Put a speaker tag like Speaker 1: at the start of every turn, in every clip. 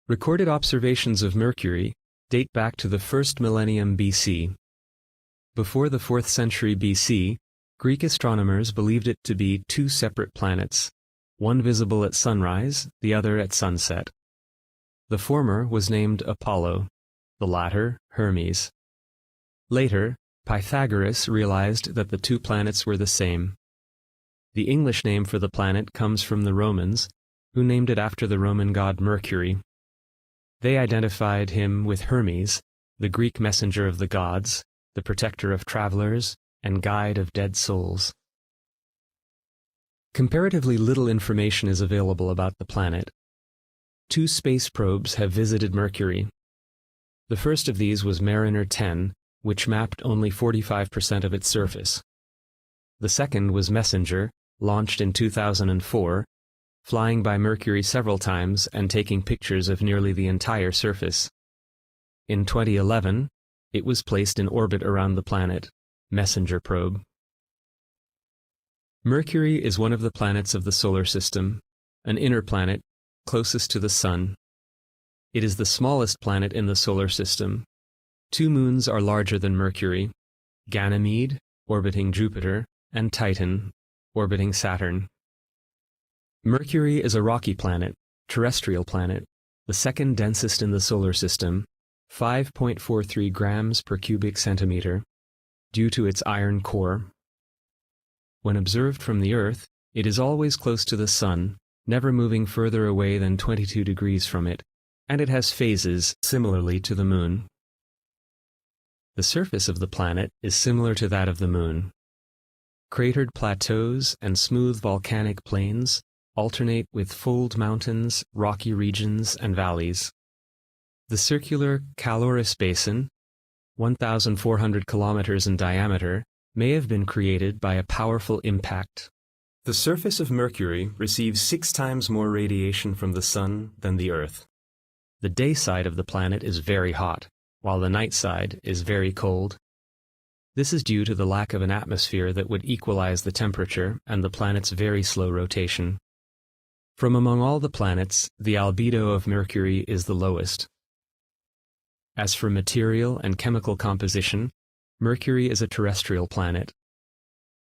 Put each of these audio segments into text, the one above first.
Speaker 1: Recorded observations of Mercury date back to the 1st millennium BC. Before the 4th century BC, Greek astronomers believed it to be two separate planets, one visible at sunrise, the other at sunset. The former was named Apollo, the latter Hermes. Later, Pythagoras realized that the two planets were the same. The English name for the planet comes from the Romans, who named it after the Roman god Mercury. They identified him with Hermes, the Greek messenger of the gods, the protector of travelers, and guide of dead souls. Comparatively little information is available about the planet. Two space probes have visited Mercury. The first of these was Mariner 10, which mapped only 45% of its surface. The second was Messenger, launched in 2004, flying by Mercury several times and taking pictures of nearly the entire surface. In 2011, it was placed in orbit around the planet, Messenger probe. Mercury is one of the planets of the Solar System, an inner planet, closest to the Sun. It is the smallest planet in the Solar System. Two moons are larger than Mercury: Ganymede, orbiting Jupiter, and Titan, orbiting Saturn. Mercury is a rocky planet, terrestrial planet, the second densest in the Solar System, 5.43 grams per cubic centimeter, due to its iron core. When observed from the Earth, it is always close to the Sun, never moving further away than 22 degrees from it, and it has phases similarly to the Moon. The surface of the planet is similar to that of the Moon. Cratered plateaus and smooth volcanic plains alternate with fold mountains, rocky regions, and valleys. The circular Caloris Basin, 1,400 kilometers in diameter, may have been created by a powerful impact. The surface of Mercury receives 6 times more radiation from the Sun than the Earth. The day side of the planet is very hot, while the night side is very cold. This is due to the lack of an atmosphere that would equalize the temperature and the planet's very slow rotation. From among all the planets, the albedo of Mercury is the lowest. As for material and chemical composition, Mercury is a terrestrial planet.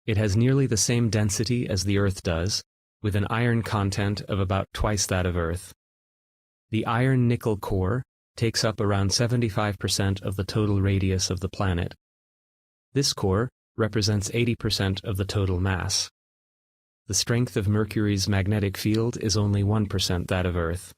Speaker 1: It has nearly the same density as the Earth does, with an iron content of about twice that of Earth. The iron-nickel core takes up around 75% of the total radius of the planet. This core represents 80% of the total mass. The strength of Mercury's magnetic field is only 1% that of Earth.